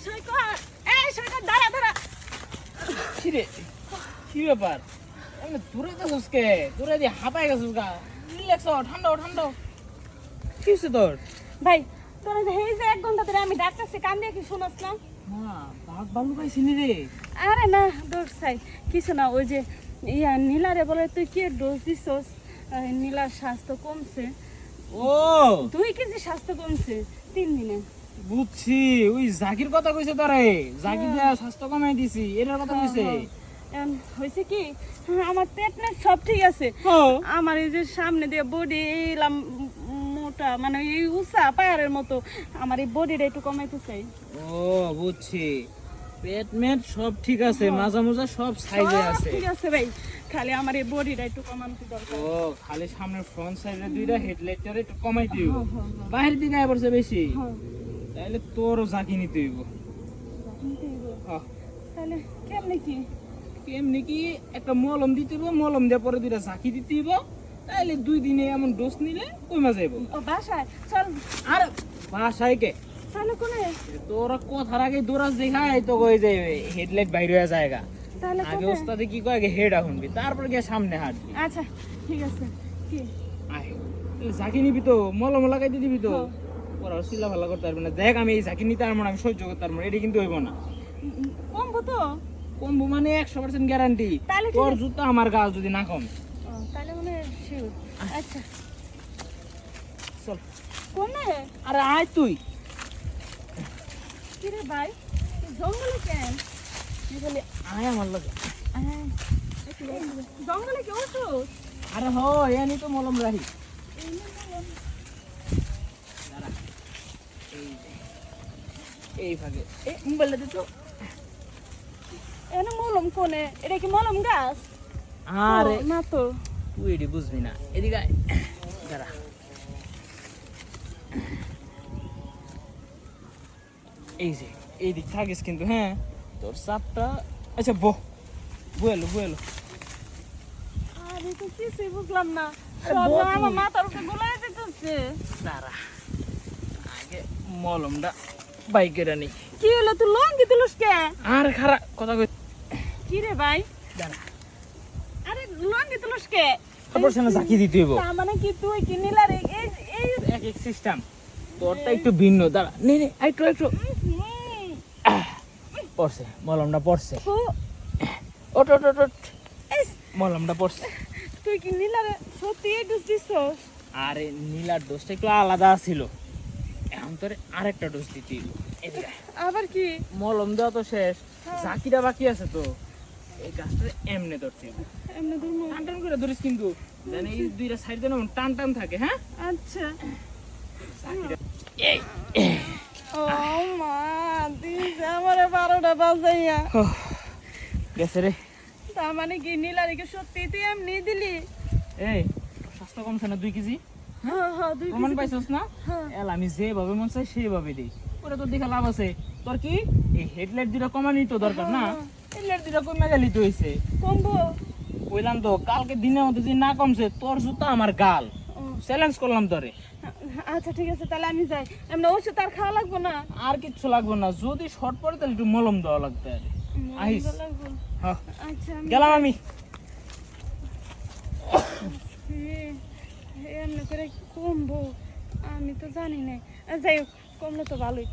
সৈকত, এই সৈকত দাঁড়া দাঁড়া। কিরে কি ব্যাপার এমনি দূরে যাচ্ছিস কে দূরে দিয়ে হাঁপাই গেছিস গা রিল্যাক্স হ ঠান্ডা হ ঠান্ডা হ। কি হচ্ছে তোর? ভাই তোরা যে এই যে 1 ঘন্টা ধরে আমি ডাকতেছি কান দিয়ে কি শুনছ না? না বাঘ ভালু পাইছিলি রে? আরে না দৌড় চাই কিছু না, ওই যে নীলারে বলে তুই কি ডোজ দিছস, নীলার স্বাস্থ্য কমছে। ও 2 কেজি স্বাস্থ্য কমছে 3 দিনে। বুঝছি ওই জাকির কথা কইছে তোরে, জাকির দিয়া স্বাস্থ্য কমাই দিছি এটার কথা কইছে। হয়েছে কি আমার পেট না সব ঠিক আছে, আমার এই যে সামনে দিয়ে বডি এলাম মোটা মানে এই উঁচা পায়ারের মতো, আমার এই বডিটা একটু কমাইতে চাই। ও বুঝছি পেট মেট সব ঠিক আছে, মাজা মোজা সব সাইজে সব আছে। ঠিক আছে ভাই, খালি আমার এই বডিটা একটু কমানো দরকার। ও খালি সামনের ফ্রন্ট সাইডে দুইটা হেডলাইটটারে একটু কমাই দিও, বাহির দিকে আয় পড়ছে বেশি, তাইলে তোরও জাকি নিতে হইব। তাহলে কেমনে কি? এমনি কি একটা মলম দিতে হইব, মলম দেওয়ার পরে দুইটা জাকি দিতে হইব, তাইলে 2 দিনে এমন ডোজ নিলে কমে যাইব। ও বাসায় চল। আর বাসায় কে তাহলে কোনে? তোরা কথার আগে দৌড়াস দেখাই তো কই যে হেডলাইট বাইরে হয়ে জায়গা। তাহলে আগে কোনে? ওস্তাদে কি কয় আগে হেড আহুনবি তারপর গিয়ে সামনে হাঁটবি। আচ্ছা ঠিক আছে। কি আয় জাকি নিবি তো, মলম লাগাইতে দিবি তো, ওরা সিলা ভালো করতে পারবে না। দেখ আমি এই জাকি নিতে পারবো না, আমি সহ্য করতে পারবো না, এটা কিন্তু হইব না। কমবো তো? কমবো মানে 100% গ্যারান্টি। তাহলে ঠিক তোর আছে। জুতা আমার গাল যদি না কম। তাহলে মানে শিওর। আচ্ছা চল কোনে? আরে আয় তুই। কি রে ভাই জঙ্গলে কেন? বলে আয় আমার লগে। জঙ্গলে কি ওষুধ? আরে হ এনি তো মলম রাহি। দাঁড়া, এই যে, এই ভাগে এই মোবাইলটা দে তো। এনে মলম কোনে? এটা কি মলম গাছ? আরে ও, না তো। তুই এটি বুঝবি না, এদিকে আয়। দাঁড়া এই যে এই দিক থাকিস কিন্তু, হ্যাঁ তোর চাপটা। আচ্ছা বুয়েলো আরে তো কিছুই বুঝলাম না, আরে সব বল আমার তুই। মাথার উপরে গোলাই দিতেছে। দাঁড়া আগে মলমটা বাইকের আনি। কি হলো তুই লঙ্গি তুলস কে? আর খারাপ কথা কই। কি রে ভাই? দাঁড়া আরে লঙ্গি তুলস কে? তারপর সেখানে জাকি দিতে হইব। তার মানে কি তুই কি নীলার এই এই এক এক সিস্টেম, তোরটা একটু ভিন্ন। দাঁড়া নে একটু পড়ছে মলমটা পড়ছে। ওট ওট ওট ওট। মলমটা পড়ছে। তুই কি নীলারে সত্যি এই ডোজ দিছস? আরে নীলার ডোজটা একটু আলাদা ছিল, এখন তোরে আরেকটা ডোজ দিতে হইব। এদিকে আয়। আবার কি? মলম দেওয়া তো শেষ, জাকিটা বাকি আছে তো। এই গাছটা এমনি ধরতে হইব, এমনি ধরমু? টান টান করে ধরিস কিন্তু, যেন এই দুইটা সাইড যেন টান টান থাকে। হ্যাঁ আচ্ছা। এই ও মা দিস আমারে 12টা বাজাইয়া। গেছে রে। তার মানে কি নীলারে কি সত্যি তুই এমনি দিলি? এই স্বাস্থ্য কমছে না 2 কেজি? হ্যাঁ 2 প্রমাণ পাইছস না? হ্যাঁ। এল আমি যেভাবে মন চাই সেভাবে দিই, ওরা তোর দেখা লাভ আছে। তোর কি এই হেডলাইট দুটা কমানি তো দরকার না? হেডলাইট দুটা কমে গেলি তো হইছে। কমবো? কইলাম তো কালকে দিনের মধ্যে যদি না কমছে তোর জুতা আমার গাল। চ্যালেঞ্জ করলাম তোরে। আচ্ছা ঠিক আছে তাহলে আমি যাই, এমনি ওষুধ আর খাওয়া লাগবো না? আর কিচ্ছু লাগবে না, যদি শর্ট পড়ে তাহলে একটু মলম দেওয়া লাগবে। আহিস। মলম লাগবো? হ্যাঁ আচ্ছা গেলাম আমি। এমনি করে কমবো আমি তো জানি না, যাই হোক কমলে তো ভালোই।